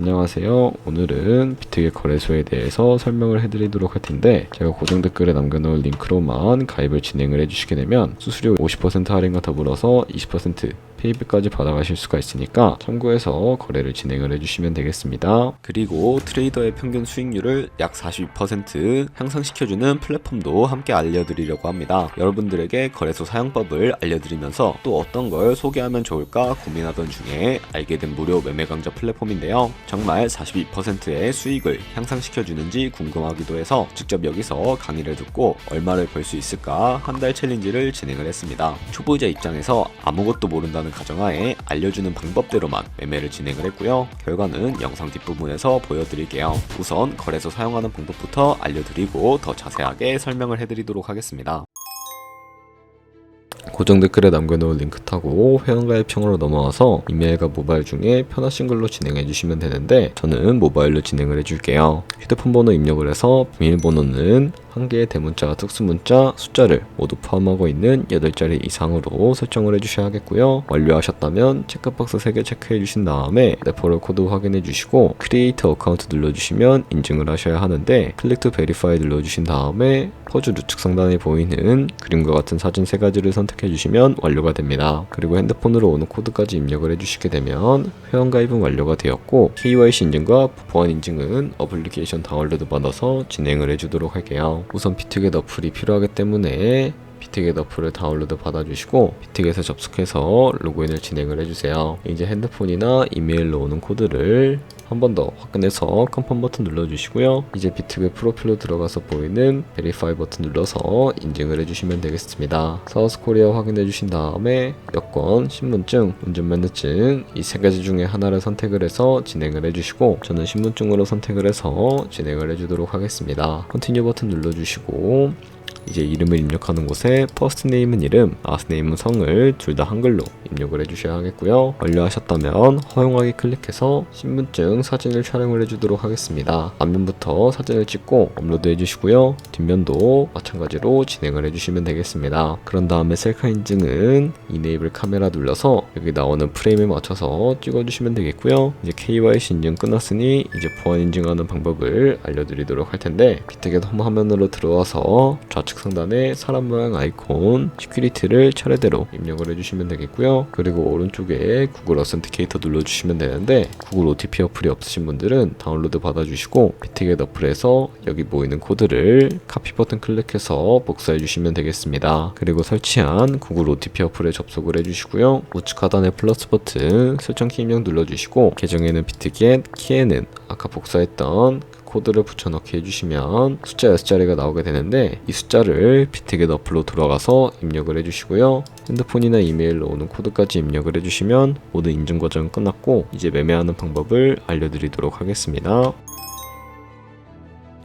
안녕하세요. 오늘은 비트겟 거래소에 대해서 설명을 해드리도록 할 텐데, 제가 고정 댓글에 남겨놓은 링크로만 가입을 진행을 해주시게 되면 수수료 50% 할인과 더불어서 20% 페이백까지 받아가실 수가 있으니까 참고해서 거래를 진행을 해주시면 되겠습니다. 그리고 트레이더의 평균 수익률을 약 42% 향상시켜주는 플랫폼도 함께 알려드리려고 합니다. 여러분들에게 거래소 사용법을 알려드리면서 또 어떤 걸 소개하면 좋을까 고민하던 중에 알게 된 무료 매매 강좌 플랫폼인데요. 정말 42%의 수익을 향상시켜주는지 궁금하기도 해서 직접 여기서 강의를 듣고 얼마를 벌 수 있을까 한 달 챌린지를 진행을 했습니다. 초보자 입장에서 아무것도 모른다는 가정하에 알려주는 방법대로만 매매를 진행을 했고요. 결과는 영상 뒷부분에서 보여드릴게요. 우선 거래소 사용하는 방법부터 알려드리고 더 자세하게 설명을 해드리도록 하겠습니다. 고정 댓글에 남겨놓은 링크 타고 회원가입형으로 넘어와서 이메일과 모바일 중에 편하신 걸로 진행해 주시면 되는데, 저는 모바일로 진행을 해줄게요. 휴대폰 번호 입력을 해서 비밀번호는 한 개의 대문자, 특수문자, 숫자를 모두 포함하고 있는 8자리 이상으로 설정을 해주셔야 하겠고요. 완료하셨다면 체크박스 3개 체크해 주신 다음에 레퍼럴 코드 확인해 주시고 크리에이트 어카운트 눌러주시면 인증을 하셔야 하는데, 클릭 투 베리파이 눌러주신 다음에 퍼즐 우측 상단에 보이는 그림과 같은 사진 3가지를 선택해 주시면 완료가 됩니다. 그리고 핸드폰으로 오는 코드까지 입력을 해주시게 되면 회원가입은 완료가 되었고, KYC 인증과 보안 인증은 어플리케이션 다운로드 받아서 진행을 해주도록 할게요. 우선 비트겟 어플이 필요하기 때문에 비트겟 어플을 다운로드 받아주시고 비트겟에 접속해서 로그인을 진행을 해주세요. 이제 핸드폰이나 이메일로 오는 코드를 한 번 더 확인해서 컨펌 버튼 눌러주시고요. 이제 비트겟 프로필로 들어가서 보이는 베리파이 버튼 눌러서 인증을 해주시면 되겠습니다. 사우스 코리아 확인해 주신 다음에 여권, 신분증, 운전면허증 이 3가지 중에 하나를 선택을 해서 진행을 해주시고, 저는 신분증으로 선택을 해서 진행을 해주도록 하겠습니다. 컨티뉴 버튼 눌러주시고 이제 이름을 입력하는 곳에 퍼스트 네임은 이름, 라스트 네임은 성을 둘 다 한글로 입력을 해주셔야 하겠고요. 완료하셨다면 허용하기 클릭해서 신분증 사진을 촬영을 해주도록 하겠습니다. 앞면부터 사진을 찍고 업로드 해주시고요. 뒷면도 마찬가지로 진행을 해주시면 되겠습니다. 그런 다음에 셀카 인증은 이네이블 카메라 눌러서 여기 나오는 프레임에 맞춰서 찍어주시면 되겠고요. 이제 KYC 인증 끝났으니 이제 보안 인증하는 방법을 알려드리도록 할 텐데, 비트겟 홈 화면으로 들어와서 좌측 상단에 사람 모양 아이콘 시큐리티를 차례대로 입력을 해주시면 되겠고요. 그리고 오른쪽에 구글 어센티케이터 눌러주시면 되는데, 구글 OTP 어플이 없으신 분들은 다운로드 받아주시고 비트겟 어플에서 여기 보이는 코드를 카피 버튼 클릭해서 복사해 주시면 되겠습니다. 그리고 설치한 구글 OTP 어플에 접속을 해주시고요. 우측 하단에 플러스 버튼 설정키 입력 눌러주시고 계정에는 비트겟, 키에는 아까 복사했던 코드를 붙여넣기 해주시면 숫자 6자리가 나오게 되는데, 이 숫자를 비트겟 어플로 들어가서 입력을 해주시고요. 핸드폰이나 이메일로 오는 코드까지 입력을 해주시면 모든 인증 과정은 끝났고, 이제 매매하는 방법을 알려드리도록 하겠습니다.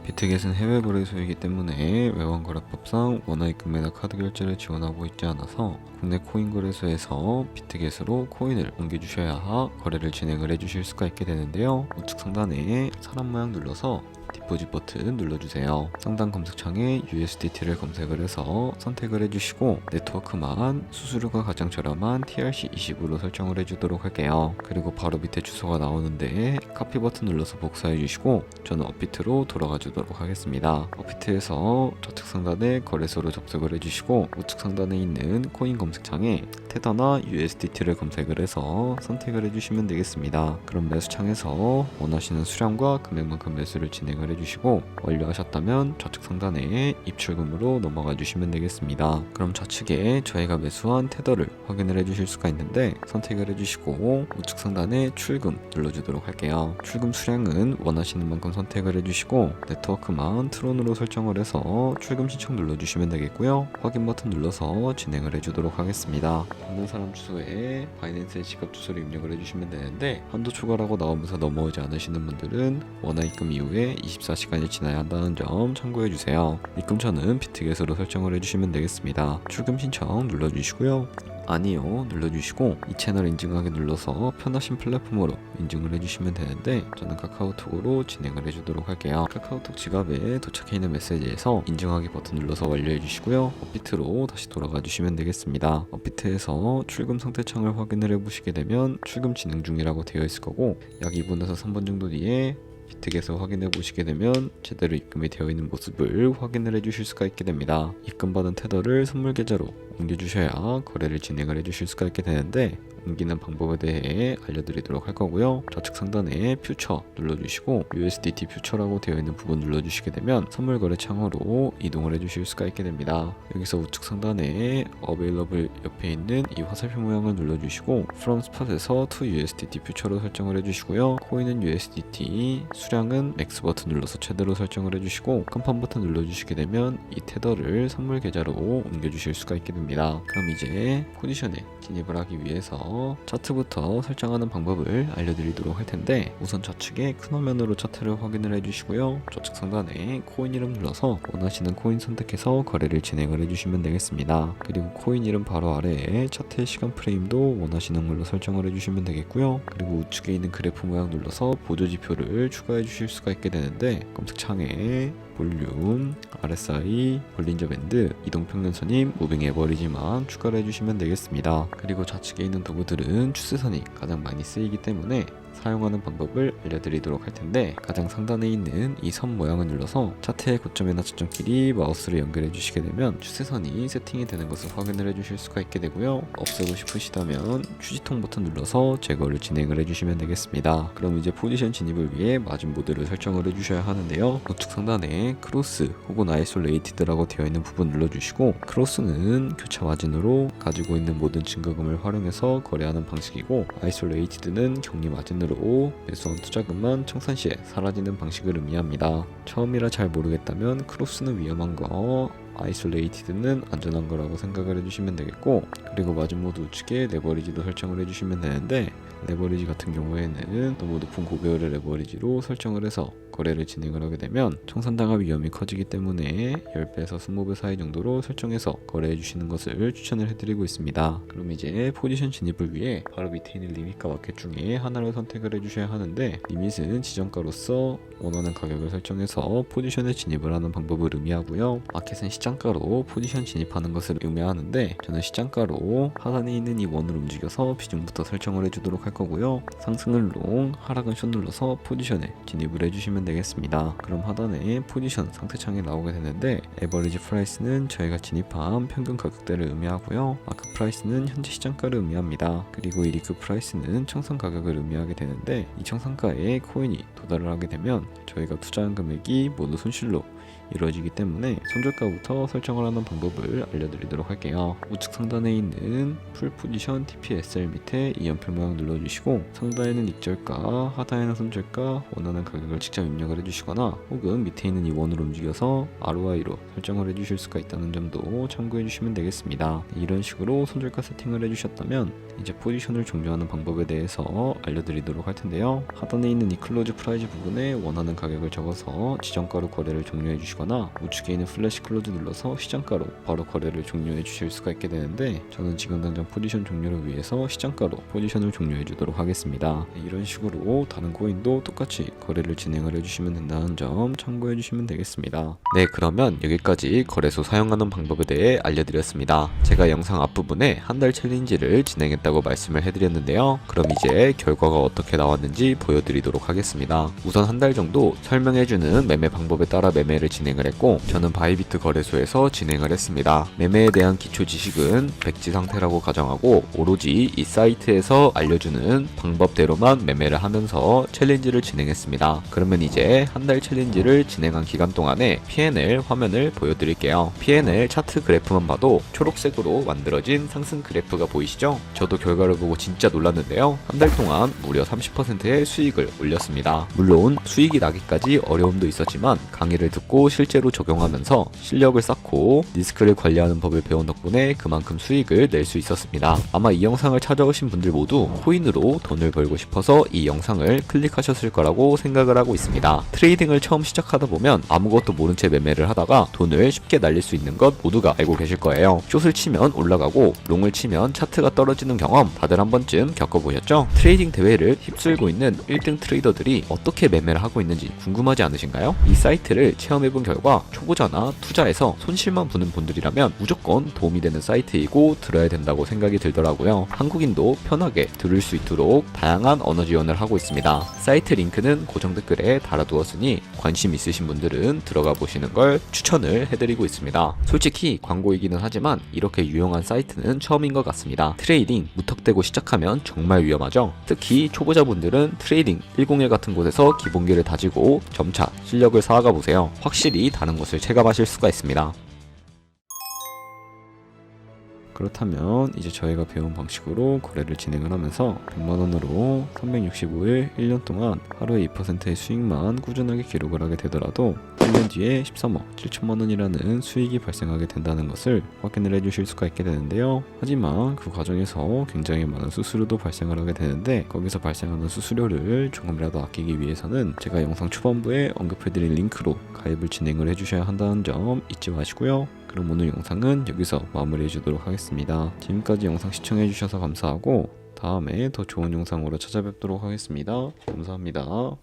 비트겟은 해외 거래소이기 때문에 외환거래법상 원화입금 매달 카드 결제를 지원하고 있지 않아서 국내 코인 거래소에서 비트겟으로 코인을 옮겨주셔야 거래를 진행을 해주실 수가 있게 되는데요. 우측 상단에 사람 모양 눌러서 디포짓 버튼 눌러주세요. 상단 검색창에 USDT를 검색을 해서 선택을 해주시고 네트워크만 수수료가 가장 저렴한 TRC20으로 설정을 해주도록 할게요. 그리고 바로 밑에 주소가 나오는데 카피 버튼 눌러서 복사해 주시고 저는 업비트로 돌아가 주도록 하겠습니다. 업비트에서 좌측 상단에 거래소로 접속을 해주시고 우측 상단에 있는 코인 검색창에 테더나 USDT를 검색을 해서 선택을 해주시면 되겠습니다. 그럼 매수창에서 원하시는 수량과 금액만큼 매수를 진행을 해주시고 완료하셨다면 좌측 상단에 입출금으로 넘어가 주시면 되겠습니다. 그럼 좌측에 저희가 매수한 테더를 확인을 해주실 수가 있는데, 선택을 해주시고 우측 상단에 출금 눌러주도록 할게요. 출금 수량은 원하시는 만큼 선택을 해주시고 네트워크만 트론으로 설정을 해서 출금 신청 눌러주시면 되겠고요. 확인 버튼 눌러서 진행을 해주도록 하겠습니다. 받는 사람 주소에 바이낸스의 지갑 주소를 입력을 해주시면 되는데, 한도 초과라고 나오면서 넘어오지 않으시는 분들은 원화 입금 이후에 24시간이 지나야 한다는 점 참고해주세요. 입금처는 비트겟으로 설정을 해주시면 되겠습니다. 출금 신청 눌러주시고요. 아니요 눌러주시고 이 채널 인증하기 눌러서 편하신 플랫폼으로 인증을 해주시면 되는데 저는 카카오톡으로 진행을 해주도록 할게요. 카카오톡 지갑에 도착해 있는 메시지에서 인증하기 버튼 눌러서 완료해 주시고요. 업비트로 다시 돌아가 주시면 되겠습니다. 업비트에서 출금 상태 창을 확인을 해보시게 되면 출금 진행 중이라고 되어 있을 거고 약 2분에서 3분 정도 뒤에 비트겟에서 확인해 보시게 되면 제대로 입금이 되어 있는 모습을 확인을 해 주실 수가 있게 됩니다. 입금받은 테더를 선물 계좌로 옮겨 주셔야 거래를 진행을 해 주실 수가 있게 되는데 옮기는 방법에 대해 알려드리도록 할 거고요. 좌측 상단에 퓨처 눌러주시고 USDT 퓨처라고 되어 있는 부분 눌러주시게 되면 선물 거래 창으로 이동을 해주실 수가 있게 됩니다. 여기서 우측 상단에 Available 옆에 있는 이 화살표 모양을 눌러주시고 From Spot에서 to USDT 퓨처로 설정을 해주시고요. 코인은 USDT, 수량은 X 버튼 눌러서 최대로 설정을 해주시고 컨펌 버튼 눌러주시게 되면 이 테더를 선물 계좌로 옮겨주실 수가 있게 됩니다. 그럼 이제 포지션에 진입을 하기 위해서 차트부터 설정하는 방법을 알려드리도록 할 텐데 우선 좌측에 큰 화면으로 차트를 확인을 해주시고요. 좌측 상단에 코인 이름 눌러서 원하시는 코인 선택해서 거래를 진행을 해주시면 되겠습니다. 그리고 코인 이름 바로 아래에 차트의 시간 프레임도 원하시는 걸로 설정을 해주시면 되겠고요. 그리고 우측에 있는 그래프 모양 눌러서 보조지표를 추가해 주실 수가 있게 되는데 검색창에 볼륨, RSI, 볼린저 밴드, 이동평균선임, 무빙 에버리지만 추가를 해주시면 되겠습니다. 그리고 좌측에 있는 도구들은 추세선이 가장 많이 쓰이기 때문에 사용하는 방법을 알려드리도록 할 텐데 가장 상단에 있는 이 선 모양을 눌러서 차트의 고점이나 저점끼리 마우스를 연결해 주시게 되면 추세선이 세팅이 되는 것을 확인을 해 주실 수가 있게 되고요. 없애고 싶으시다면 휴지통 버튼 눌러서 제거를 진행을 해 주시면 되겠습니다. 그럼 이제 포지션 진입을 위해 마진 모드를 설정을 해 주셔야 하는데요. 우측 상단에 크로스 혹은 아이솔레이티드라고 되어 있는 부분 눌러주시고 크로스는 교차 마진으로 가지고 있는 모든 증거금을 활용해서 거래하는 방식이고 아이솔레이티드는 격리 마진으로 매수한 투자금만 청산 시에 사라지는 방식을 의미합니다. 처음이라 잘 모르겠다면 크로스는 위험한 거, 아이솔레이티드는 안전한 거라고 생각을 해주시면 되겠고 그리고 마진 모드 우측에 레버리지도 설정을 해주시면 되는데 레버리지 같은 경우에는 너무 높은 고배율의 레버리지로 설정을 해서 거래를 진행을 하게 되면 청산당할 위험이 커지기 때문에 10배에서 20배 사이 정도로 설정해서 거래해 주시는 것을 추천을 해드리고 있습니다. 그럼 이제 포지션 진입을 위해 바로 밑에 있는 리밋과 마켓 중에 하나를 선택을 해주셔야 하는데 리밋은 지정가로서 원하는 가격을 설정해서 포지션에 진입을 하는 방법을 의미하고요. 마켓은 시장가로 포지션 진입하는 것을 의미하는데 저는 시장가로 하단에 있는 이 원을 움직여서 비중부터 설정을 해주도록 할 거고요. 상승은 롱, 하락은 숏 눌러서 포지션에 진입을 해주시면 되겠습니다. 그럼 하단에 포지션 상태창이 나오게 되는데 에버리지 프라이스는 저희가 진입한 평균 가격대를 의미하고요. 마크 프라이스는 현재 시장가를 의미합니다. 그리고 이 리크 프라이스는 청산 가격을 의미하게 되는데 이 청산가에 코인이 도달을 하게 되면 저희가 투자한 금액이 모두 손실로 이루어지기 때문에 손절가부터 설정을 하는 방법을 알려드리도록 할게요. 우측 상단에 있는 풀 포지션 TPSL 밑에 이 연필 모양 눌러주시고 상단에는 익절가, 하단에는 손절가, 원하는 가격을 직접 입력을 해주시거나 혹은 밑에 있는 이 원을 움직여서 ROI로 설정을 해주실 수가 있다는 점도 참고해 주시면 되겠습니다. 이런 식으로 손절가 세팅을 해주셨다면 이제 포지션을 종료하는 방법에 대해서 알려드리도록 할 텐데요. 하단에 있는 이 클로즈 프라이즈 부분에 원하는 가격을 적어서 지정가로 거래를 종료해 주시거나 우측에 있는 플래시 클로즈 눌러서 시장가로 바로 거래를 종료해 주실 수가 있게 되는데 저는 지금 당장 포지션 종료를 위해서 시장가로 포지션을 종료해 주도록 하겠습니다. 이런 식으로 다른 코인도 똑같이 거래를 진행을 해주시면 된다는 점 참고해 주시면 되겠습니다. 네, 그러면 여기까지 거래소 사용하는 방법에 대해 알려드렸습니다. 제가 영상 앞부분에 한 달 챌린지를 진행했다고 말씀을 해드렸는데요. 그럼 이제 결과가 어떻게 나왔는지 보여드리도록 하겠습니다. 우선 한 달 정도 설명해주는 매매 방법에 따라 매매를 진행을 했고 저는 바이비트 거래소에서 진행을 했습니다. 매매에 대한 기초 지식은 백지 상태라고 가정하고 오로지 이 사이트에서 알려주는 방법대로만 매매를 하면서 챌린지를 진행했습니다. 그러면 이제 한 달 챌린지를 진행한 기간 동안에 P&L 화면을 보여드릴게요. P&L 차트 그래프만 봐도 초록색으로 만들어진 상승 그래프가 보이시죠? 저도 결과를 보고 진짜 놀랐는데요. 한 달 동안 무려 30%의 수익을 올렸습니다. 물론 수익이 나기까지 어려움도 있었지만 강의를 듣고 가지고 실제로 적용하면서 실력을 쌓고 리스크를 관리하는 법을 배운 덕분에 그만큼 수익을 낼 수 있었습니다. 아마 이 영상을 찾아오신 분들 모두 코인으로 돈을 벌고 싶어서 이 영상을 클릭하셨을 거라고 생각을 하고 있습니다. 트레이딩을 처음 시작하다 보면 아무것도 모른 채 매매를 하다가 돈을 쉽게 날릴 수 있는 것 모두가 알고 계실 거예요. 숏을 치면 올라가고 롱을 치면 차트가 떨어지는 경험 다들 한 번쯤 겪어보셨죠? 트레이딩 대회를 휩쓸고 있는 1등 트레이더들이 어떻게 매매를 하고 있는지 궁금하지 않으신가요? 이 사이트를 체험해본 결과 초보자나 투자에서 손실만 보는 분들이라면 무조건 도움이 되는 사이트이고 들어야 된다고 생각이 들더라고요. 한국인도 편하게 들을 수 있도록 다양한 언어 지원을 하고 있습니다. 사이트 링크는 고정 댓글에 달아두었으니 관심 있으신 분들은 들어가 보시는 걸 추천을 해드리고 있습니다. 솔직히 광고이기는 하지만 이렇게 유용한 사이트는 처음인 것 같습니다. 트레이딩 무턱대고 시작하면 정말 위험하죠. 특히 초보자분들은 트레이딩 101 같은 곳에서 기본기를 다지고 점차 실력을 쌓아가 보세요. 확실히 다른 것을 체감하실 수가 있습니다. 그렇다면 이제 저희가 배운 방식으로 거래를 진행을 하면서 100만원으로 365일 1년 동안 하루에 2%의 수익만 꾸준하게 기록을 하게 되더라도 1년 뒤에 13억 7천만원이라는 수익이 발생하게 된다는 것을 확인을 해주실 수가 있게 되는데요. 하지만 그 과정에서 굉장히 많은 수수료도 발생을 하게 되는데 거기서 발생하는 수수료를 조금이라도 아끼기 위해서는 제가 영상 초반부에 언급해드린 링크로 가입을 진행을 해주셔야 한다는 점 잊지 마시고요. 그럼 오늘 영상은 여기서 마무리해 주도록 하겠습니다. 지금까지 영상 시청해 주셔서 감사하고 다음에 더 좋은 영상으로 찾아뵙도록 하겠습니다. 감사합니다.